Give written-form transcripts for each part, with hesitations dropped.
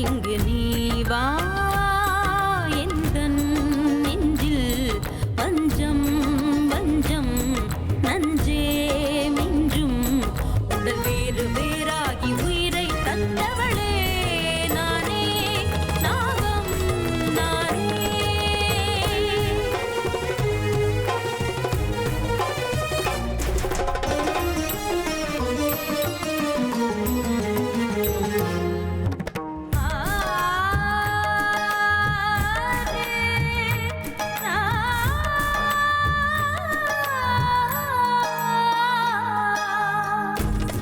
இங்கு நீ வா எந்தன் நெஞ்சில் பஞ்சம் வஞ்சம் நஞ்சே மிஞ்சும் உடல் வேறு வேறாகி உயிரை தந்தவளே நானே நாகம் நானே.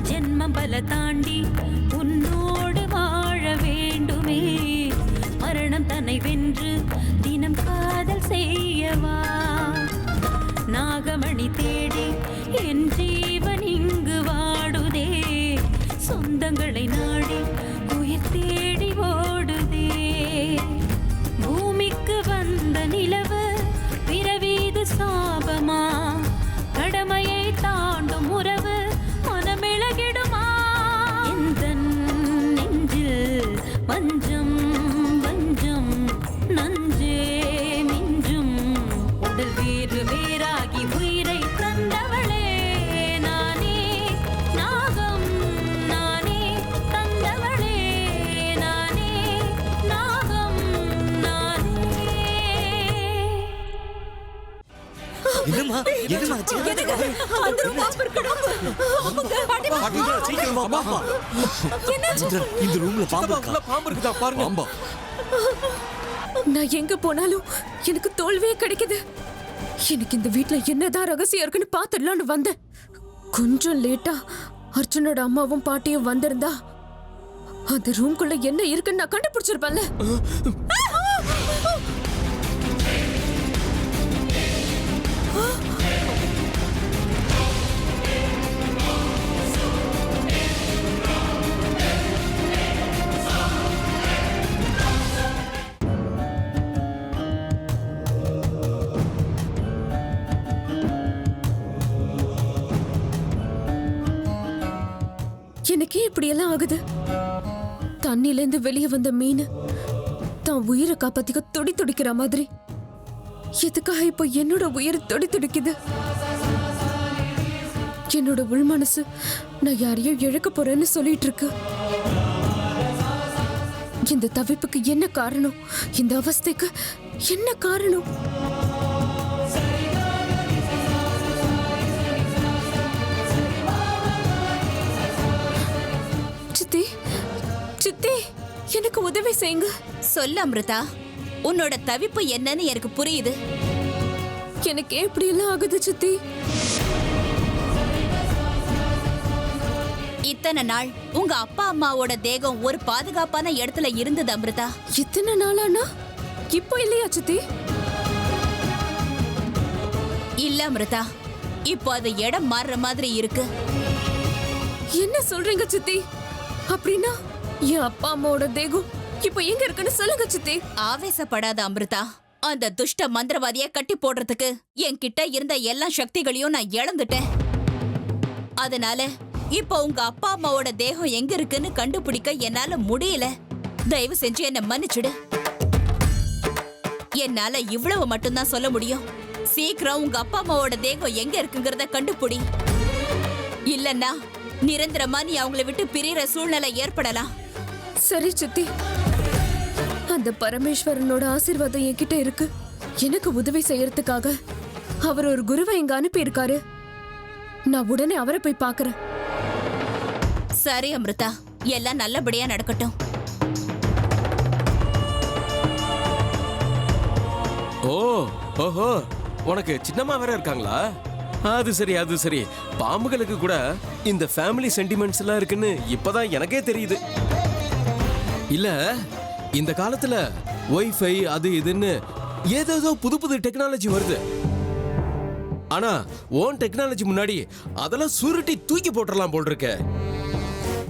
ஜென்மபல தாண்டி உன்னோடு வாழ வேண்டுமே மரணம் தன்னை வென்று தினம் காதல் செய்யவா நாகமணி தேடி என் ஜீவன் இங்கு வாடுதே சொந்தங்களை நாடி உயிர் தேடி ஓடுதே பூமிக்கு வந்த நிலவு பிறவீது சாபமா கடமையை தாண்டும் உறவு மனமிளகிடுமா எந்தன் நெஞ்சில் வஞ்சம் வஞ்சம் நஞ்சே மிஞ்சும் உடல் வேறு வேறாகி உயிரை தந்தவளே நானே நாகம் நானே தந்தவளே நானே நாகம் நானே. என்னம்மா இந்த ரூம்ல பாம்பு இருக்குதா பாருங்க. நான் எங்க போனாலும் எனக்கு தோல்வியே கிடைக்குது. எனக்கு இந்த வீட்ல என்னதான் ரகசியம் இருக்குன்னு பாத்துடலான்னு வந்தேன். கொஞ்சம் லேட்டா அர்ஜுனோட அம்மாவும் பாட்டியும் வந்திருந்தா அந்த ரூம்குள்ள என்ன இருக்குன்னு நான் கண்டுபிடிச்சிருப்பேன்ல. எனக்கே இப்படி எல்லாம் ஆகுது. தண்ணில இருந்து வெளியே வந்த மீன் தான் உயிரை காப்பாத்திக்க துடி துடிக்கிற மாதிரி எதுக்காக இப்ப என்னோட உயிர் துடி துடிக்குது? என்னோட உள் மனசு நான் யாரையோ இழக்க போறேன்னு சொல்லிட்டு இருக்கு. இந்த தவிப்புக்கு என்ன காரணம்? இந்த அவஸ்தைக்கு என்ன காரணம்? சித்தி சித்தி எனக்கு உதவி செய்யுங்க. சொல்ல அமிர்தா, உன்னோட தவிப்பு என்னன்னு எனக்கு புரியுது. எனக்கு எப்படி எல்லாம் ஆகுது சித்தி? இத்தனை நாள் உங்க அப்பா அம்மாவோட தேகம் ஒரு பாதுகாப்பான இடத்துல இருந்தது அமிர்தா. இத்தனை நாளானா இப்போ இல்லையா சித்தி? இல்ல அமிர்தா, இப்போ அது இடம் மாறுற மாதிரி இருக்கு. என்ன சொல்றீங்க சித்தி? அப்படின்னா என் அப்பா அம்மாவோட தேகம் இப்போ எங்க இருக்குன்னு சொல்லுங்க சித்தி. ஆவேசப்படாத அமிர்தா. அந்த துஷ்ட மந்திரவாதிய கட்டி போடுறதுக்கு என்கிட்ட இருந்த எல்லா சக்திகளையும் நான் இழந்துட்டேன். அதனால இப்போ உங்க அப்பா அம்மாவோட தேகம் எங்க இருக்குன்னு கண்டுபிடிக்க என்னால முடியல. தயவு செஞ்சு என்ன மன்னிச்சுடு. என்னால இவ்வளவு மட்டும்தான் சொல்ல முடியும். சீக்கிரம் உங்க அப்பா அம்மாவோட தேகம் எங்க இருக்குங்கிறத கண்டுபிடி. இல்லன்னா நிரந்தரமா நீ அவங்கள விட்டு பிரியிற சூழ்நிலை ஏற்படலாம். சரி சித்தி, அந்த பரமேஸ்வரனோட ஆசீர்வாதம் என்கிட்ட இருக்கு. எனக்கு உதவி செய்யறதுக்காக அவர் ஒரு குருவை இங்க அனுப்பி இருக்காரு. நான் உடனே அவரை போய் பார்க்கறேன். சரி அமிர்தா, எல்லாம் நல்லபடியா நடக்கட்டும். ஓஹோ, உனக்கு சின்னம்மா வேற இருக்காங்களா? அது சரி. பாம்புகளுக்கு கூட இந்த ஃபேமிலி சென்டிமெண்ட்ஸ் எல்லாம் இருக்குன்னு இப்பதான் எனக்கே தெரியுது. இல்ல, இந்த காலத்துல வைஃபை அது இதுன்னு ஏதேதோ புது டெக்னாலஜி வருது. ஆனா ஓன் டெக்னாலஜி முன்னாடி அதெல்லாம் சுருட்டி தூக்கி போட்டுறலாம் போல் இருக்க.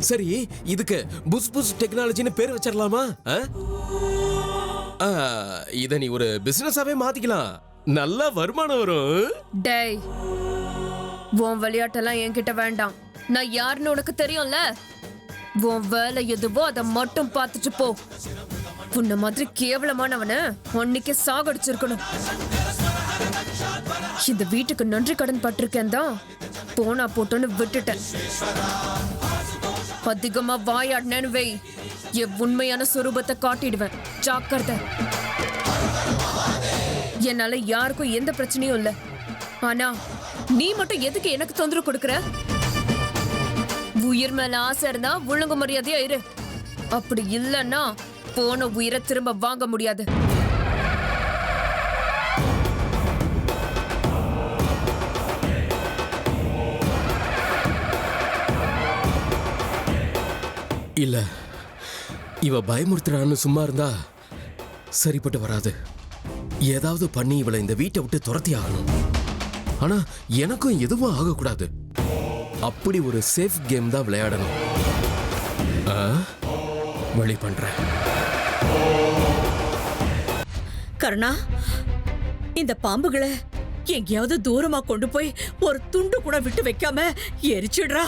சரி, இதுக்கு புஸ் டெக்னாலஜின்னு பேர் வச்சிடலாமா? இத நீ ஒரு பிசினஸாவே மாத்திக்கலாம். நல்ல வருமானம் வரும். டேய், உன் விளையாட்டெல்லாம் என்கிட்ட வேண்டாம். நான் யாருன்னு உனக்கு தெரியும்ல. உன் வேலை எதுவோ அதை மட்டும் பார்த்துட்டு போ. உன்ன மாதிரி கேவலமானவன அன்னைக்கு சாகடிச்சிருக்கணும். இந்த வீட்டுக்கு நன்றி கடன் பட்டிருக்கேன் தான் போனா போட்டோன்னு விட்டுட்டேன். அதிகமா வாயாடினேன்னு வை, என் உண்மையான சுரூபத்தை காட்டிடுவேன். ஜாக்கிரதை. என்னால யாருக்கும் எந்த பிரச்சனையும் இல்ல. ஆனா நீ மட்டும் எதுக்கு எனக்கு தொந்தரவு கொடுக்கற? உயிர் மேல ஆசை இருந்தா ஒழுங்கு மரியாதையா இரு. அப்படி இல்லன்னா போன உயிரை திரும்ப வாங்க முடியாது. இல்ல, இவ பயமுறுத்துறான்னு சும்மா இருந்தா சரிப்பட்டு வராது. ஏதாவது பண்ணி இவளை இந்த வீட்டை விட்டு துரத்தி ஆகணும். ஆனா எனக்கும் எதுவும் ஆகக்கூடாது. அப்படி ஒரு சேஃப் கேம் தான் விளையாடணும். வழி பண்றேன். கருணா, இந்த பாம்புகளை எங்கேயாவது தூரமா கொண்டு போய் ஒரு துண்டு கூட விட்டு வைக்காம எரிச்சிடுறா.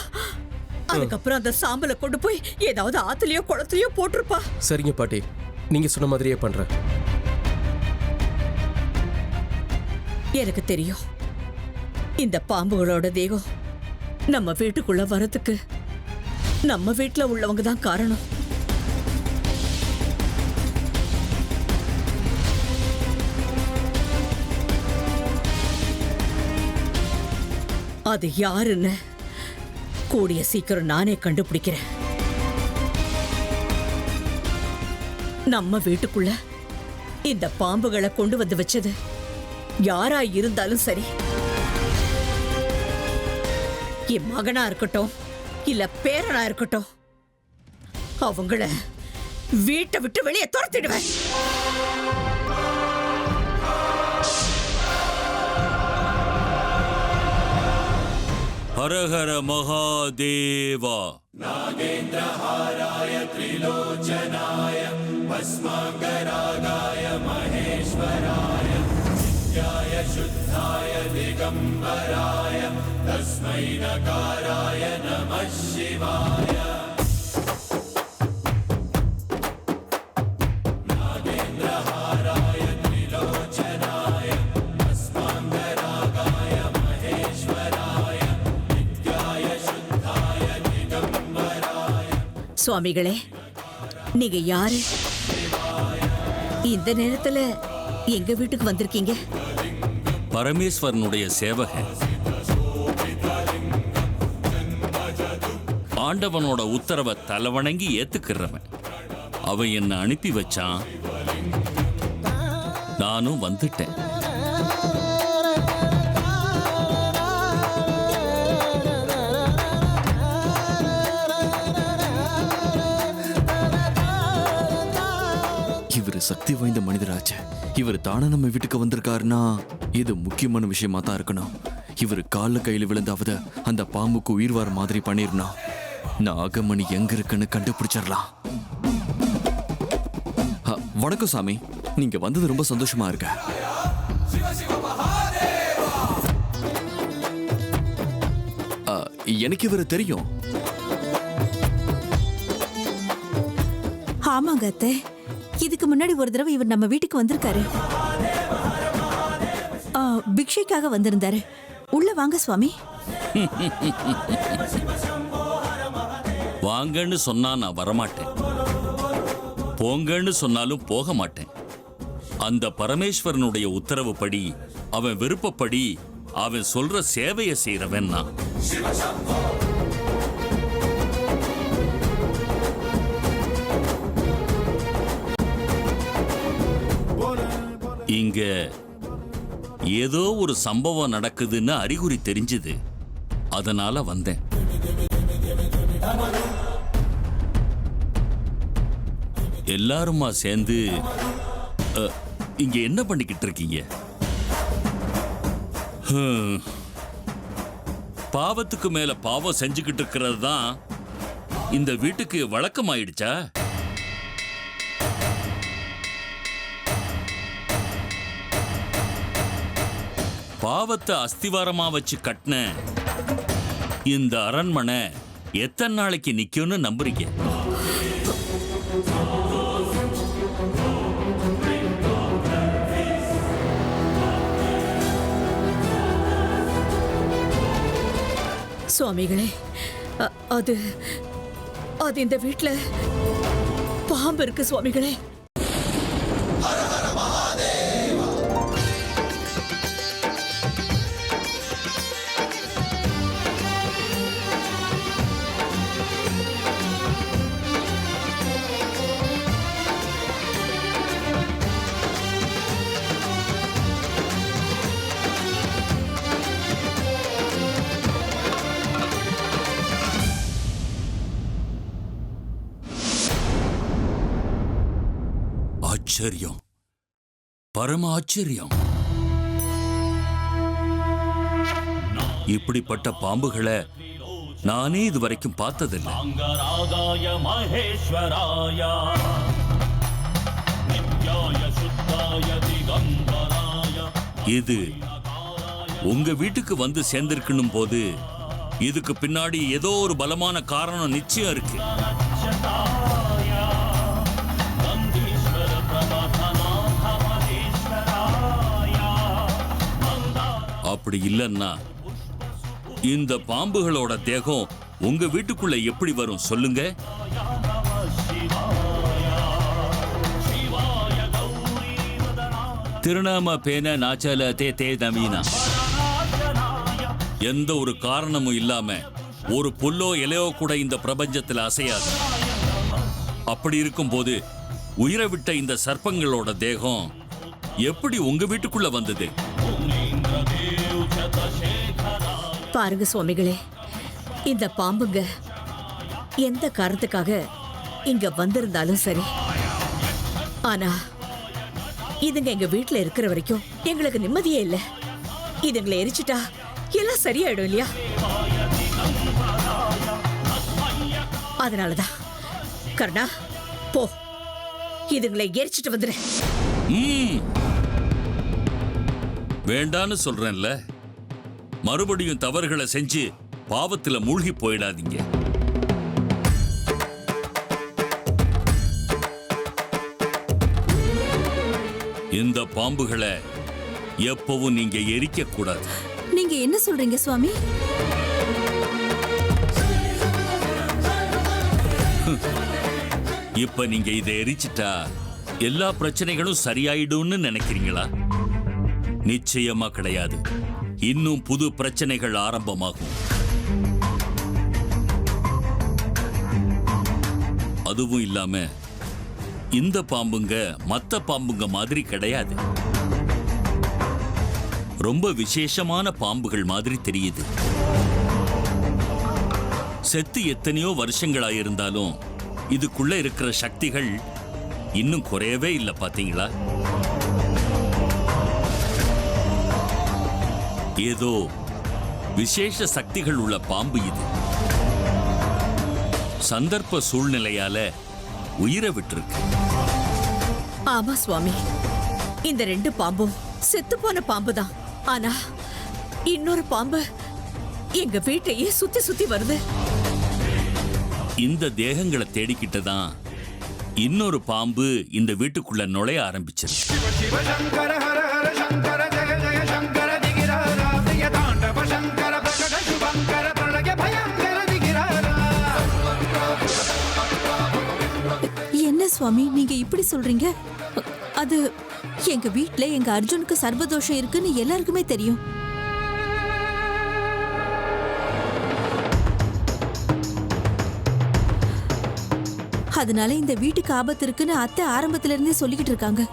அதுக்கப்புறம் அந்த சாம்பலை கொண்டு போய் ஏதாவது ஆத்துலயோ குளத்துலயோ போட்டிருப்பா. சரிங்க பாட்டி, நீங்க சொன்ன மாதிரியே பண்றேன். எனக்கு தெரியும், இந்த பாம்புகளோட தேகம் நம்ம வீட்டுக்குள்ள வரதுக்கு நம்ம வீட்டுல உள்ளவங்க தான் காரணம். அது யாருன்னு கூடிய சீக்கிரம் நானே கண்டுபிடிக்கிறேன். நம்ம வீட்டுக்குள்ள இந்த பாம்புகளை கொண்டு வந்து வச்சது யாரா இருந்தாலும் சரி, என் மகனா இருக்கட்டும் இல்ல பேரனா இருக்கட்டும், அவங்கள வீட்டை விட்டு வெளியே துரத்திடுவேன். ஹரஹர மகாதேவா. நாகேந்திரஹாராய த்ரிலோச்சனாய பஸ்மாங்கராகாய மகேஸ்வராய நித்யாய சுத்தாய திகம்பராய தஸ்மை நகாராய நமः சிவாய. நாகேந்திரஹாராய த்ரிலோச்சனாய பஸ்மாங்கராகாய மகேஸ்வராய நித்யாய சுத்தாய திகம்பராய. சுவாமிகளே, நீங்க யாரு? இந்த நேரத்துல எங்க வீட்டுக்கு வந்திருக்கீங்க? பரமேஸ்வரனுடைய சேவகன். ஆண்டவனோட உத்தரவை தலைவணங்கி ஏத்துக்கிறவன். அவன் என்ன அனுப்பி வச்சான், நானும் வந்துட்டேன். இவர் சக்தி வாய்ந்த மனிதராச்ச. இவர் தானே நம்ம வீட்டுக்கு வந்திருக்காருன்னா இது முக்கியமான விஷயமா தான் இருக்கணும். இவர் கால கையில விழுந்தாவது அந்த பாம்புக்கு உயிர் வர மாதிரி பண்ணிருந்தோம். நாகமணி எங்க இருக்குன்னு கண்டுபிடிச்சிடலாம். வணக்கம் சாமி, நீங்க வந்தது ரொம்ப சந்தோஷமா இருக்க. எனக்கு இவரை தெரியும். ஆமாங்க அத்தை, இதுக்கு முன்னாடி ஒரு தடவை இவர் நம்ம வீட்டுக்கு வந்திருக்காரு. பிக்ஷைக்காக வந்திருந்தாரு. உள்ள வாங்க சுவாமி. வாங்கன்னு சொன்னா நான் வரமாட்டேன், போங்கன்னு சொன்னாலும் போக மாட்டேன். அந்த பரமேஸ்வரனுடைய உத்தரவுப்படி, அவன் விருப்பப்படி அவன் சொல்ற சேவையை செய்யறவன் நான். இங்க ஏதோ ஒரு சம்பவம் நடக்குதுன்னு அறிகுறி தெரிஞ்சுது, அதனால வந்தேன். எல்லாருமா சேர்ந்து இங்க என்ன பண்ணிக்கிட்டு இருக்கீங்க? பாவத்துக்கு மேல பாவம் செஞ்சுக்கிட்டு இருக்கிறது தான் இந்த வீட்டுக்கு வழக்கமாயிடுச்சா? பாவத்தை அஸ்திவாரமா வச்சு கட்டின இந்த அரண்மனை எத்தனை நாளைக்கு நிக்கும்னு நம்புறீங்க? சுவாமிகளே, அது அது இந்த வீட்ல பாம்பு இருக்கு சுவாமிகளே. ஆச்சரியம், பரம ஆச்சரியம். இப்படிப்பட்ட பாம்புகளை நானே இதுவரைக்கும் பார்த்ததில்லை. இது உங்க வீட்டுக்கு வந்து சேர்ந்திருக்கணும் போது இதுக்கு பின்னாடி ஏதோ ஒரு பலமான காரணம் நிச்சயம் இருக்கு. அப்படி இல்லைன்னா இந்த பாம்புகளோட தேகம் உங்க வீட்டுக்குள்ள எப்படி வரும் சொல்லுங்க? திருநாம பேன நாச்சல தே தே நவீனா. எந்த ஒரு காரணமும் இல்லாம ஒரு புல்லோ இலையோ கூட இந்த பிரபஞ்சத்தில் அசையாது. அப்படி இருக்கும்போது உயிரை விட்ட இந்த சர்ப்பங்களோட தேகம் எப்படி உங்க வீட்டுக்குள்ள வந்தது? பாருங்க சுவாமிகளே, இந்த பாம்புங்க எந்த காரணத்துக்காக இங்க வந்திருந்தாலும் சரி, ஆனா இதுங்க எங்க வீட்டுல இருக்கிற வரைக்கும் எங்களுக்கு நிம்மதியே இல்லை. இதுங்களை எரிச்சிட்டா எல்லாம் சரியாயிடும் இல்லையா? அதனாலதான் கர்ணா, போ, இதுங்களை எரிச்சிட்டு வந்துடு. வேண்டான்னு சொல்றேன்ல, மறுபடியும் தவறுகளை செஞ்சு பாவத்துல மூழ்கி போயிடாதீங்க. இந்த பாம்புகளை எப்பவும் நீங்க எரிக்க கூடாது. நீங்க என்ன சொல்றீங்க சுவாமி? இப்ப நீங்க இதை எரிச்சிட்டா எல்லா பிரச்சனைகளும் சரியாயிடும்னு நினைக்கிறீங்களா? நிச்சயமா கிடையாது. இன்னும் புது பிரச்சனைகள் ஆரம்பமாகும். அதுவும் இல்லாம இந்த பாம்புங்க மத்த பாம்புங்க மாதிரி கிடையாது. ரொம்ப விசேஷமான பாம்புகள் மாதிரி தெரியுது. செத்து எத்தனையோ வருஷங்களாயிருந்தாலும் இதுக்குள்ள இருக்கிற சக்திகள் இன்னும் குறையவே இல்லை. பாத்தீங்களா? ஏதோ விசேஷ சக்திகள் உள்ள பாம்பு இது. சந்தர்ப்ப சூழ்நிலையால உயிரை விட்டிருக்கு. ஆமா சுவாமி, இந்த 2 பாம்பும் செத்து போன பாம்பு தான். ஆனா இன்னொரு பாம்பு எங்க வீட்டையே சுத்தி சுத்தி வருது. இந்த தேகங்களை தேடிக்கிட்டு தான் இன்னொரு பாம்பு இந்த வீட்டுக்குள்ள நுழைய ஆரம்பிச்சிருக்கு. என்ன சுவாமி நீங்க இப்படி சொல்றீங்க? அது எங்க வீட்ல எங்க அர்ஜுனுக்கு சர்வதோஷம் இருக்குன்னு எல்லாருக்குமே தெரியும். அதனால இந்த வீட்டுக்கு ஆபத்து இருக்குன்னு அத்தை ஆரம்பத்துல இருந்தே சொல்லிக்கிட்டு இருக்காங்க.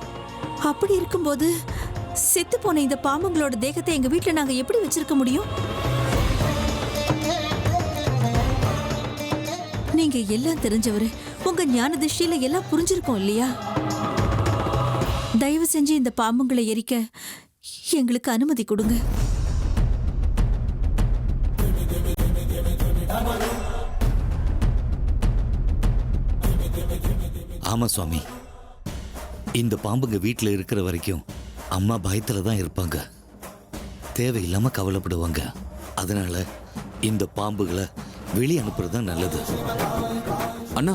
அப்படி இருக்கும்போது செத்து போன இந்த பாம்புங்களோட தேகத்தை எங்க வீட்ல நாங்க எப்படி வச்சிருக்க முடியும்? நீங்க எல்லாம் தெரிஞ்சவரு, உங்க ஞான திருஷ்டியில எல்லாம் புரிஞ்சிருக்கோம் இல்லையா? தயவு செஞ்சு இந்த பாம்புங்களை எரிக்க எங்களுக்கு அனுமதி கொடுங்க. ஆமா சுவாமி, இந்த பாம்புங்க வீட்டில் இருக்கிற வரைக்கும் அம்மா பயத்துல தான் இருப்பாங்க, தேவையில்லாம கவலைப்படுவாங்க. அதனால இந்த பாம்புகளை வெளியே அனுப்புறது தான் நல்லது. அண்ணா,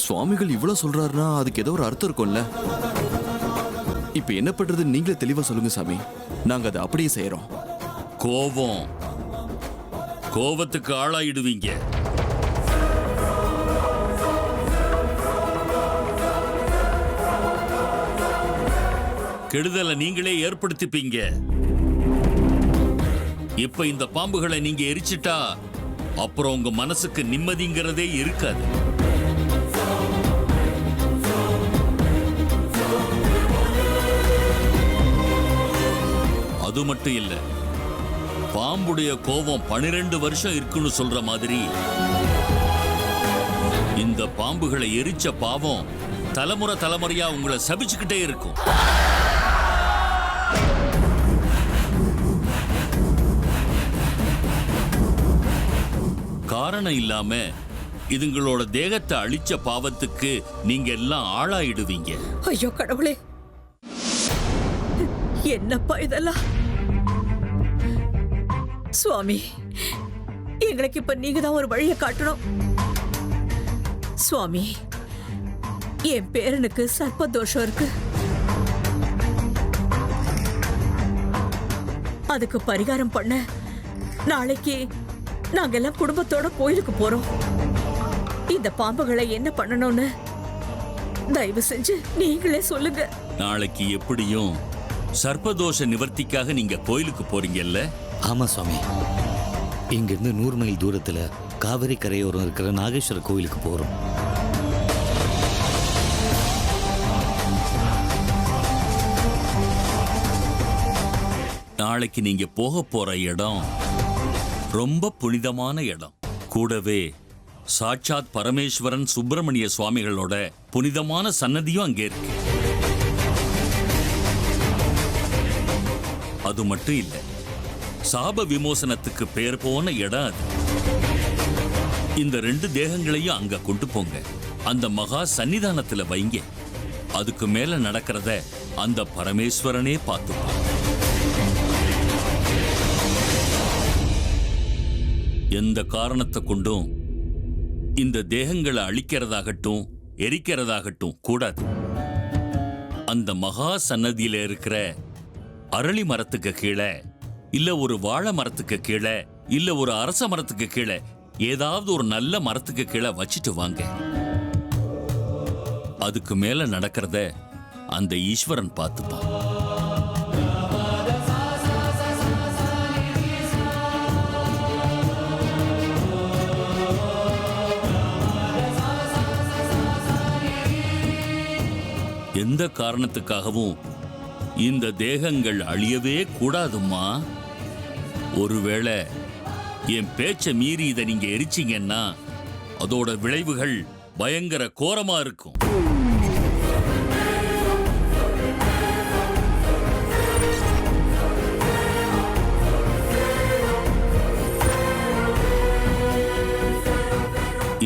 சுவாமிகள் இவ்வளவு சொல்றாருன்னா அதுக்கு ஏதோ ஒரு அர்த்தம் இருக்கும்ல. இப்ப என்ன பண்றது நீங்களே தெளிவா சொல்லுங்க சாமி. நாங்க அதை அப்படியே செய்யறோம். கோபம் கோபத்துக்கு ஆளாயிடுவீங்க. கெடுதலை நீங்களே ஏற்படுத்திப்பீங்க. இப்ப இந்த பாம்புகளை நீங்க எரிச்சிட்டா அப்புறம் உங்க மனசுக்கு நிம்மதிங்கிறதே இருக்காது. அது மட்டும் இல்ல, பாம்புடைய கோபம் 12 வருஷம் இருக்குன்னு சொல்ற மாதிரி இந்த பாம்புகளை எரிச்ச பாவம் தலைமுறை தலைமுறையா உங்களை சபிச்சுக்கிட்டே இருக்கும். காரணம் இல்லாம இதுங்களோட தேகத்தை அழிச்ச பாவத்துக்கு நீங்க எல்லாம் ஆளாயிடுவீங்க. ஐயோ கடவுளே, என்னப்பா இதெல்லாம்? சுவாமி, எங்களுக்கு இப்ப நீங்க தான் ஒரு வழியை காட்டணும். சுவாமி, என் பேரனுக்கு சர்ப்ப தோஷம் இருக்கு. அதுக்கு பரிகாரம் பண்ண நாளைக்கு நாங்க எல்லாம் குடும்பத்தோட கோயிலுக்கு போறோம். இந்த பாம்புகளை என்ன பண்ணணும்னு தயவு செஞ்சு நீங்களே சொல்லுங்க. நாளைக்கு எப்படியும் சர்ப்பதோஷ நிவர்த்திக்காக நீங்க கோயிலுக்கு போறீங்கல்ல? ஆமா சுவாமி, இங்கிருந்து 100 மைல் தூரத்துல காவிரி கரையோரம் இருக்கிற நாகேஸ்வர கோயிலுக்கு போறோம். நாளைக்கு நீங்க போக போற இடம் ரொம்ப புனிதமான இடம். கூடவே சாட்சாத் பரமேஸ்வரன் சுப்பிரமணிய சுவாமிகளோட புனிதமான சன்னதியும் அங்கே இருக்கு. அது மட்டும் இல்ல, சாப விமோசனத்துக்கு பேர் போன இடம் அது. இந்த 2 தேகங்களையும் அங்க கொண்டு போங்க, அந்த மகா சன்னிதானத்துல வைங்க. அதுக்கு மேல நடக்கிறத அந்த பரமேஸ்வரனே பார்த்துப்பான். எந்த காரணத்தை கொண்டும் இந்த தேகங்களை அழிக்கிறதாகட்டும் எரிக்கிறதாகட்டும் கூடாது. அந்த மகா சன்னதியில இருக்கிற அரளி மரத்துக்கு கீழே, இல்ல ஒரு வாழை மரத்துக்கு கீழே, இல்ல ஒரு அரச மரத்துக்கு கீழே, ஏதாவது ஒரு நல்ல மரத்துக்கு கீழே வச்சிட்டு வாங்க. அதுக்கு மேல நடக்கிறத அந்த ஈஸ்வரன் பார்த்துப்பான். எந்த காரணத்துக்காகவும் இந்த தேகங்கள் அழியவே கூடாதும்மா. ஒருவேளை என் பேச்சை மீறி இதை நீங்க எரிச்சிங்கன்னா அதோட விளைவுகள் பயங்கர கோரமா இருக்கும்.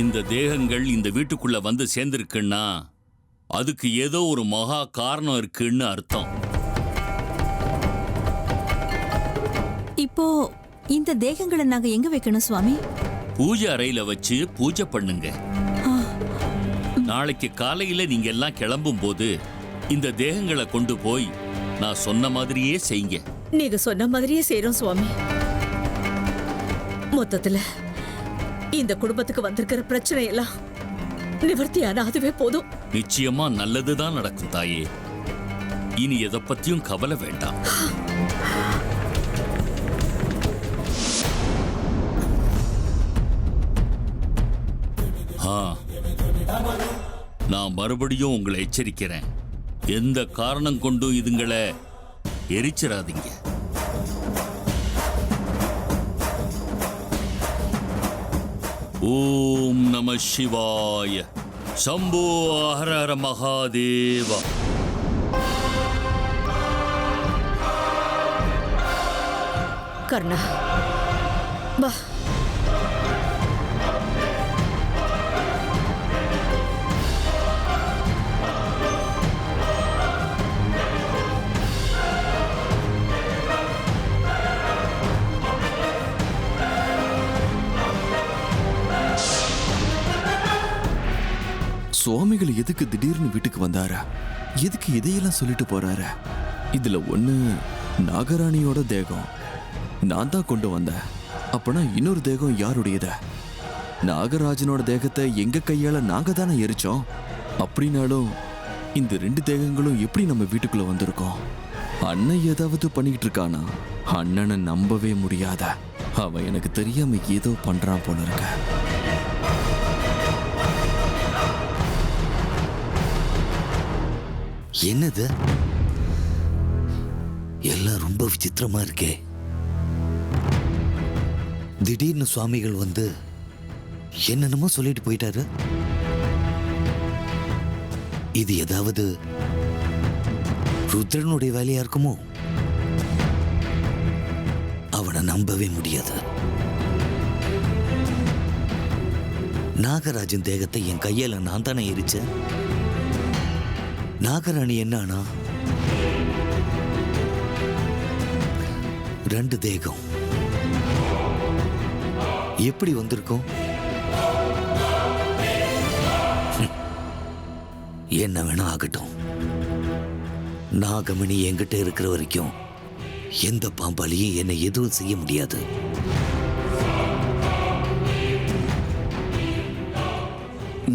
இந்த தேகங்கள் இந்த வீட்டுக்குள்ள வந்து சேர்ந்திருக்குன்னா அதுக்கு ஏதோ ஒரு மகா காரணம் இருக்குன்னு அர்த்தம். இப்போ இந்த தேகங்களை நாங்க எங்க வைக்கணும் சுவாமி? பூஜை அறையில வச்சு பூஜை பண்ணுங்க. நாளைக்கு காலையில நீங்க எல்லாம் கிளம்பும் போது இந்த தேகங்களை கொண்டு போய் நான் சொன்ன மாதிரியே செய்யுங்க. நீங்க சொன்ன மாதிரியே செய்றோம் சுவாமி. மொத்தத்துல இந்த குடும்பத்துக்கு வந்திருக்கிற பிரச்சனை எல்லாம் நிவர்த்தியான அதுவே போதும். நிச்சயமா நல்லதுதான் நடக்கும் தாயே. இனி எதை பத்தியும் கவலை வேண்டாம். நான் மறுபடியும் உங்களை எச்சரிக்கிறேன், எந்த காரணம் கொண்டும் இதுங்களை எரிச்சிடாதீங்க. ஓம் நம சிவாய. சம்போ ஹர ஹர மகாதேவா. கர்ணா வா. சுவாமிகள் எதுக்கு திடீர்னு வீட்டுக்கு வந்தாரா? எதுக்கு இதையெல்லாம் சொல்லிட்டு போறாரு? இதுல ஒண்ணு நாகராணியோட தேகம் நான் தான் கொண்டு வந்தேன், அப்பனா இன்னொரு தேகம் யாருடையது? நாகராஜனோட தேகத்தை எங்க கையால நாங்க தானே எரிச்சோம். அப்படின்னாலும் இந்த 2 தேகங்களும் எப்படி நம்ம வீட்டுக்குள்ள வந்திருக்கோம்? அண்ணன் ஏதாவது பண்ணிக்கிட்டு இருக்கானா? அண்ணனை நம்பவே முடியாத. அவன் எனக்கு தெரியாம ஏதோ பண்றான் போல இருக்க. என்னது எல்லாம் ரொம்ப விசித்திரமா இருக்கே. திடீர்னு சுவாமிகள் வந்து என்னென்னமோ சொல்லிட்டு போயிட்டாரு. இது ஏதாவது ருத்ரனுடைய வேலையா இருக்குமோ? அவனை நம்பவே முடியாது. நாகராஜன் தேகத்தை என் கையால நான் தானே எரிச்சேன். நாகராணி என்னானா? 2 தேகம் எப்படி வந்திருக்கும்? என்ன வேணா ஆகட்டும். நாகமணி என்கிட்ட இருக்கிற வரைக்கும் எந்த பாம்பாலையும் என்னை எதுவும் செய்ய முடியாது.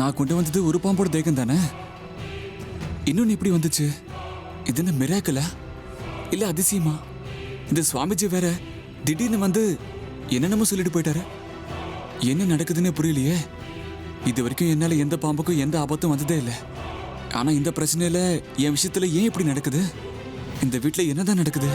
நான் கொண்டு வந்தது ஒரு பாம்போட தேகம் தானே. இன்னொன்னு எப்படி வந்துச்சு? இது என்ன மிராக்கலா இல்ல அதிசயமா? இந்த சுவாமிஜி வேற திடீர்னு வந்து என்னென்னமோ சொல்லிட்டு போயிட்டாரு. என்ன நடக்குதுன்னு புரியலையே. இது வரைக்கும் என்னால எந்த பாம்புக்கும் எந்த ஆபத்தும் வந்ததே இல்லை. ஆனா இந்த பிரச்சனையில என் விஷயத்துல ஏன் இப்படி நடக்குது? இந்த வீட்டுல என்னதான் நடக்குது?